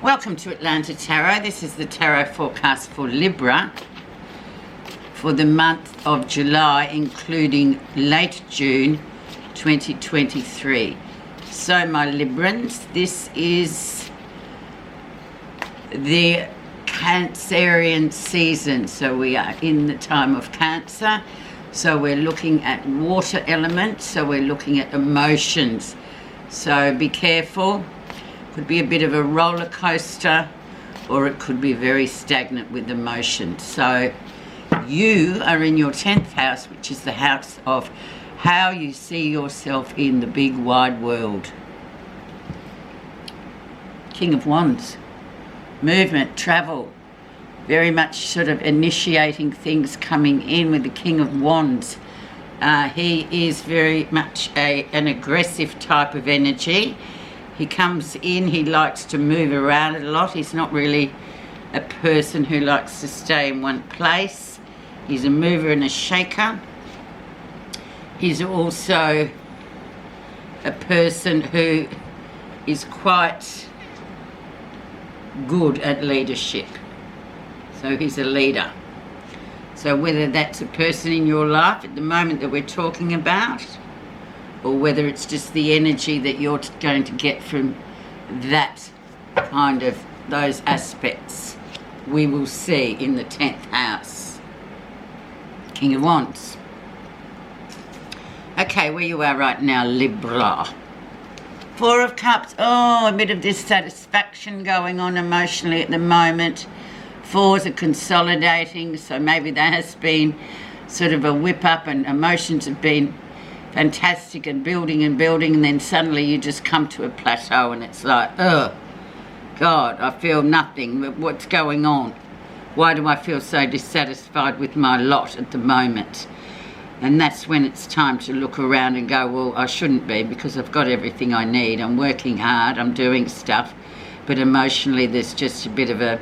Welcome to Atlanta Tarot. This is the tarot forecast for Libra for the month of July, including late June 2023. So my Librans, this is the Cancerian season. So we are in the time of Cancer. So we're looking at water elements. So we're looking at emotions. So be careful. Could be a bit of a roller coaster, or it could be very stagnant with emotion. So you are in your 10th house, which is the house of how you see yourself in the big wide world. King of Wands, movement, travel, very much sort of initiating things coming in with the King of Wands. He is very much an aggressive type of energy. He comes in, he likes to move around a lot. He's not really a person who likes to stay in one place. He's a mover and a shaker. He's also a person who is quite good at leadership. So he's a leader. So whether that's a person in your life at the moment that we're talking about, or whether it's just the energy that you're going to get from that kind of, those aspects, we will see in the 10th house. King of Wands. Okay, where you are right now, Libra. Four of Cups. Oh, a bit of dissatisfaction going on emotionally at the moment. Fours are consolidating, so maybe there has been sort of a whip up and emotions have been fantastic and building, and then suddenly you just come to a plateau and it's like, oh God, I feel nothing. What's going on? Why do I feel so dissatisfied with my lot at the moment? And that's when it's time to look around and go, well, I shouldn't be, because I've got everything I need. I'm working hard, I'm doing stuff, but emotionally there's just a bit of a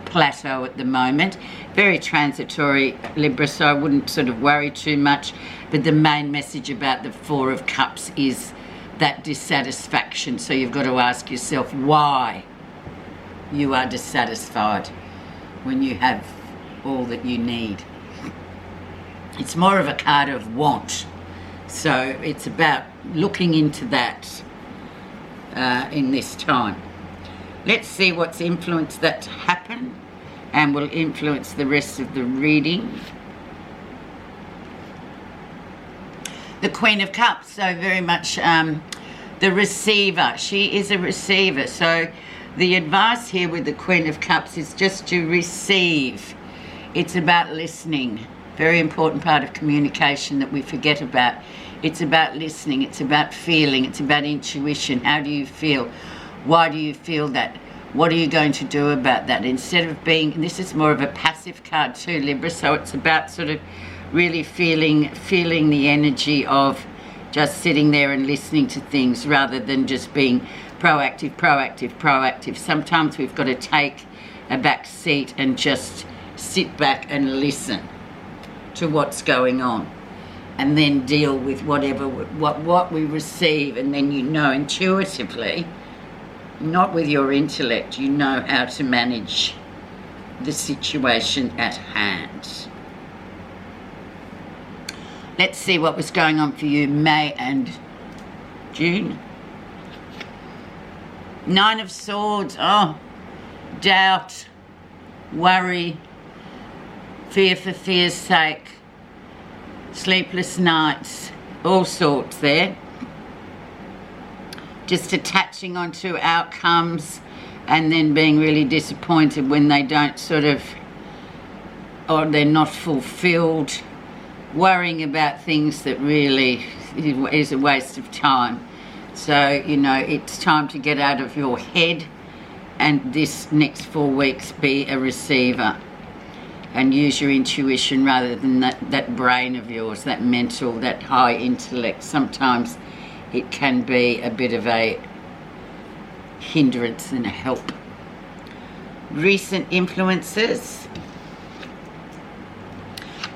plateau at the moment. Very transitory, Libra, so I wouldn't sort of worry too much. But the main message about the Four of Cups is that dissatisfaction. So you've got to ask yourself why you are dissatisfied when you have all that you need. It's more of a card of want. So it's about looking into that in this time. Let's see what's influenced that to happen and will influence the rest of the reading. The Queen of Cups, so very much the receiver. She is a receiver. So the advice here with the Queen of Cups is just to receive. It's about listening. Very important part of communication that we forget about. It's about listening. It's about feeling. It's about intuition. How do you feel? Why do you feel that? What are you going to do about that? Instead of being, this is more of a passive card too, Libra, so it's about sort of really feeling the energy of just sitting there and listening to things rather than just being proactive. Sometimes we've got to take a back seat and just sit back and listen to what's going on, and then deal with what we receive, and then you know intuitively, not with your intellect, you know how to manage the situation at hand. Let's see what was going on for you May and June. Nine of Swords. Oh, doubt, worry, fear for fear's sake, sleepless nights, all sorts there. Just attaching onto outcomes and then being really disappointed when they don't sort of, or they're not fulfilled. Worrying about things that really is a waste of time. So, you know, it's time to get out of your head and this next 4 weeks be a receiver and use your intuition rather than that brain of yours, that mental, that high intellect. Sometimes it can be a bit of a hindrance and a help. Recent influences.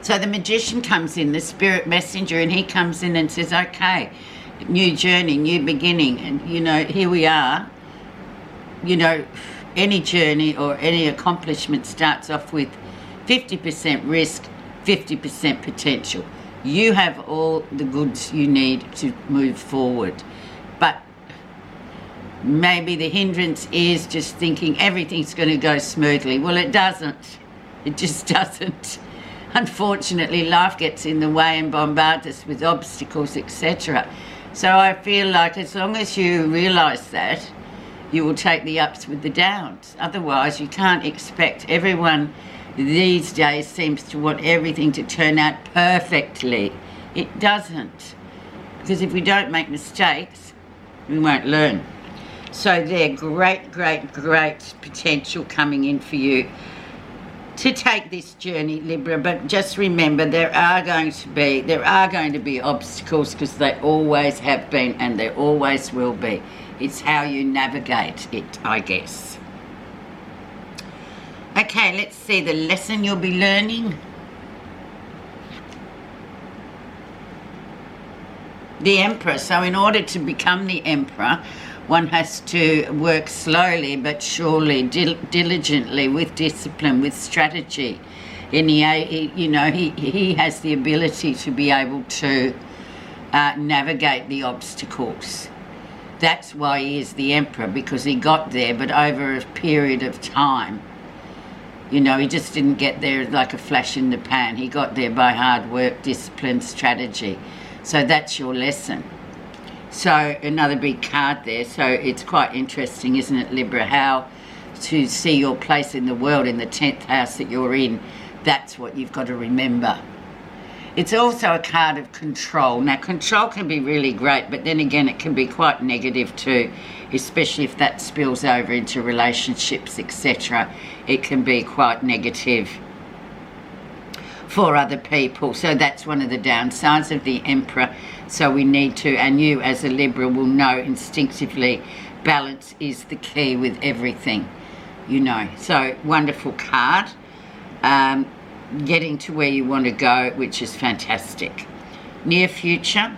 So the Magician comes in, the spirit messenger, and he comes in and says, okay, new journey, new beginning. And, you know, here we are. You know, any journey or any accomplishment starts off with 50% risk, 50% potential. You have all the goods you need to move forward. But maybe the hindrance is just thinking everything's going to go smoothly. Well, it doesn't. It just doesn't. Unfortunately, life gets in the way and bombards us with obstacles, etc. So I feel like as long as you realise that, you will take the ups with the downs. Otherwise, you can't expect. Everyone these days seems to want everything to turn out perfectly. It doesn't. Because if we don't make mistakes, we won't learn. So there's great potential coming in for you to take this journey, Libra. But just remember, there are going to be obstacles, because they always have been and there always will be. It's how you navigate it, I guess. Okay, let's see the lesson you'll be learning. The Emperor. So in order to become the Emperor, one has to work slowly but surely, diligently, with discipline, with strategy. And he has the ability to be able to navigate the obstacles. That's why he is the Emperor, because he got there, but over a period of time. He just didn't get there like a flash in the pan. He got there by hard work, discipline, strategy. So that's your lesson. So another big card there. So it's quite interesting, isn't it, Libra, how to see your place in the world in the 10th house that you're in. That's what you've got to remember. It's also a card of control. Now, control can be really great, but then again, it can be quite negative too, especially if that spills over into relationships, etc. It can be quite negative for other people. So that's one of the downsides of the Emperor. So we need to, and you as a Libra will know instinctively, balance is the key with everything, So wonderful card. Getting to where you want to go, which is fantastic. Near future.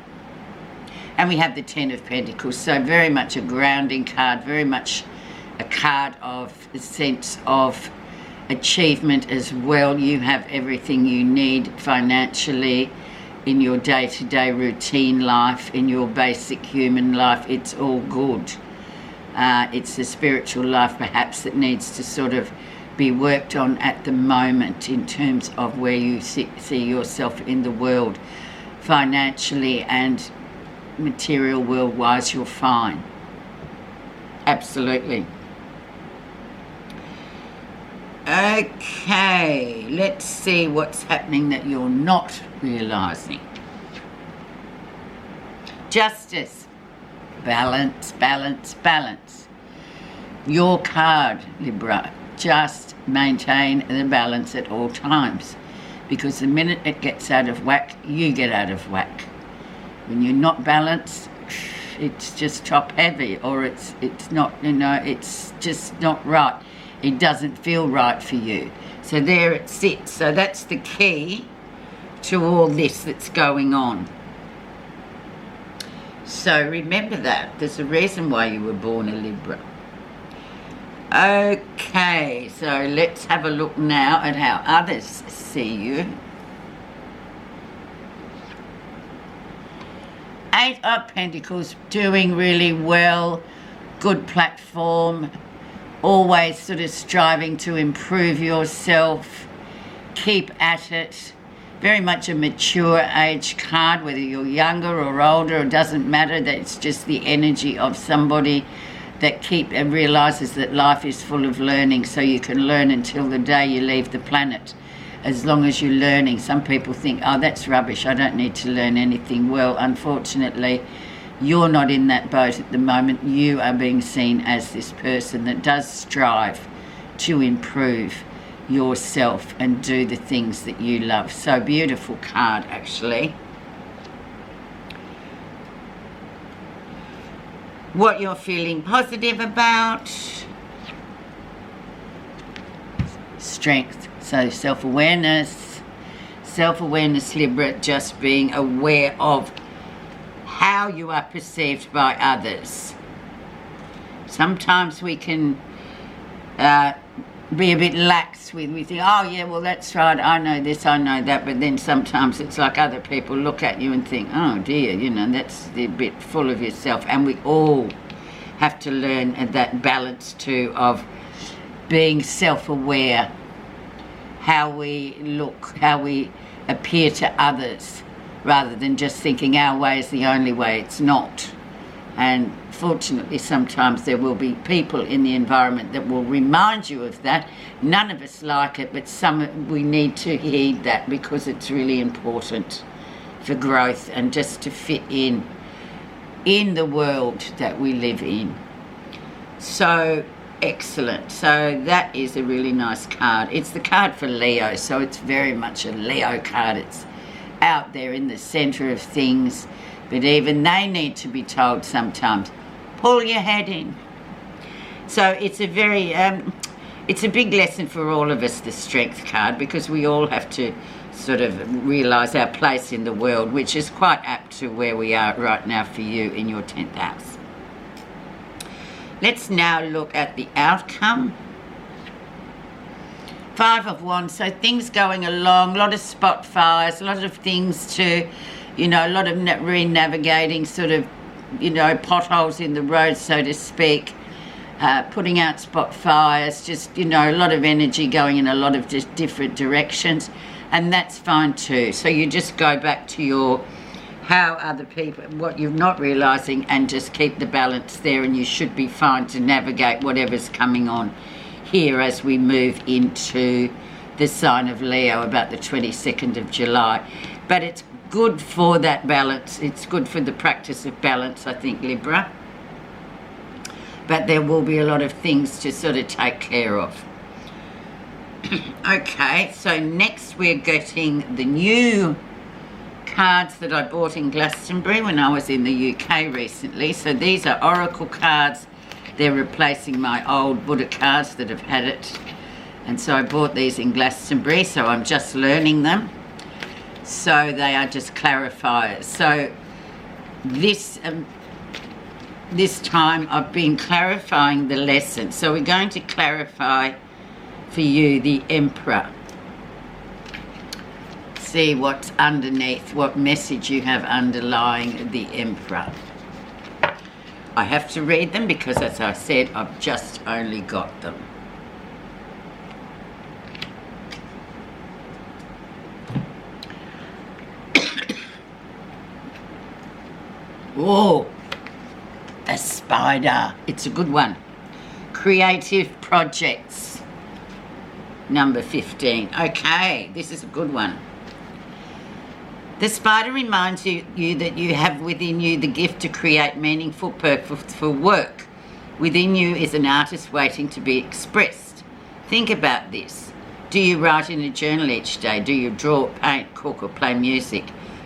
And we have the 10 of Pentacles. So very much a grounding card, very much a card of a sense of achievement as well. You have everything you need financially, in your day-to-day routine life, in your basic human life. It's all good. It's the spiritual life perhaps that needs to sort of be worked on at the moment in terms of where you see yourself in the world. Financially and material world-wise, you're fine. Absolutely. Okay, let's see what's happening that you're not realising. Justice. Balance, balance, balance. Your card, Libra. Just maintain the balance at all times, because the minute it gets out of whack, you get out of whack. When you're not balanced, it's just top heavy, or it's not, it's just not right. It doesn't feel right for you. So there it sits. So that's the key to all this that's going on. So remember that. There's a reason why you were born a Libra. Okay, so let's have a look now at how others see you. 8 of Pentacles, doing really well, good platform, always sort of striving to improve yourself, keep at it. Very much a mature age card, whether you're younger or older, it doesn't matter. That's just the energy of somebody that realises that life is full of learning, so you can learn until the day you leave the planet, as long as you're learning. Some people think, oh, that's rubbish, I don't need to learn anything. Well, unfortunately, you're not in that boat at the moment. You are being seen as this person that does strive to improve yourself and do the things that you love. So beautiful card, actually. What you're feeling positive about. Strength. So self-awareness. Self-awareness, Libra, just being aware of how you are perceived by others. Sometimes we can be a bit lax with. We think, oh yeah, well that's right, I know this, I know that, but then sometimes it's like other people look at you and think, oh dear, you know, that's a bit full of yourself. And we all have to learn that balance too of being self-aware, how we look, how we appear to others, rather than just thinking our way is the only way. It's not. And fortunately sometimes there will be people in the environment that will remind you of that. None of us like it, but we need to heed that, because it's really important for growth and just to fit in the world that we live in. So excellent. So that is a really nice card. It's the card for Leo, so it's very much a Leo card. It's out there in the center of things, but even they need to be told sometimes, pull your head in. So it's a very it's a big lesson for all of us, the Strength card, because we all have to sort of realize our place in the world, which is quite apt to where we are right now for you in your 10th house. Let's now look at the outcome. 5 of Wands, so things going along, a lot of spot fires, a lot of things to, you know, a lot of re-navigating sort of, you know, potholes in the road, so to speak, putting out spot fires, just, you know, a lot of energy going in a lot of just different directions, and that's fine too. So you just go back to your, how other people, what you're not realising, and just keep the balance there, and you should be fine to navigate whatever's coming on here as we move into the sign of Leo about the 22nd of July. But it's good for that balance. It's good for the practice of balance, I think, Libra. But there will be a lot of things to sort of take care of. Okay, so next we're getting the new cards that I bought in Glastonbury when I was in the UK recently. So these are Oracle cards. They're replacing my old Buddha cards that have had it. And so I bought these in Glastonbury, so I'm just learning them. So they are just clarifiers. So this time I've been clarifying the lesson. So we're going to clarify for you the Emperor. See what's underneath, what message you have underlying the Emperor. I have to read them because, as I said, I've just only got them. Oh, a spider. It's a good one. Creative projects. Number 15. Okay, this is a good one. The spider reminds you that you have within you the gift to create meaningful, purposeful work. Within you is an artist waiting to be expressed. Think about this. Do you write in a journal each day? Do you draw, paint, cook, or play music?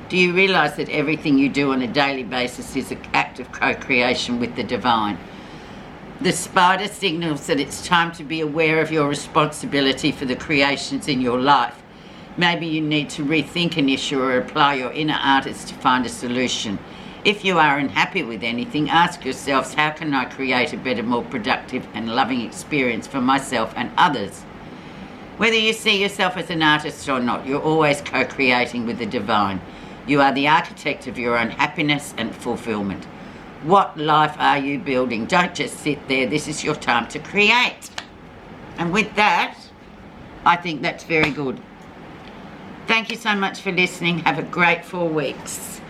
Do you realise that everything you do on a daily basis is an act of co-creation with the divine? The spider signals that it's time to be aware of your responsibility for the creations in your life. Maybe you need to rethink an issue or apply your inner artist to find a solution. If you are unhappy with anything, ask yourselves, how can I create a better, more productive and loving experience for myself and others? Whether you see yourself as an artist or not, you're always co-creating with the divine. You are the architect of your own happiness and fulfillment. What life are you building? Don't just sit there. This is your time to create. And with that, I think that's very good. Thank you so much for listening. Have a great 4 weeks.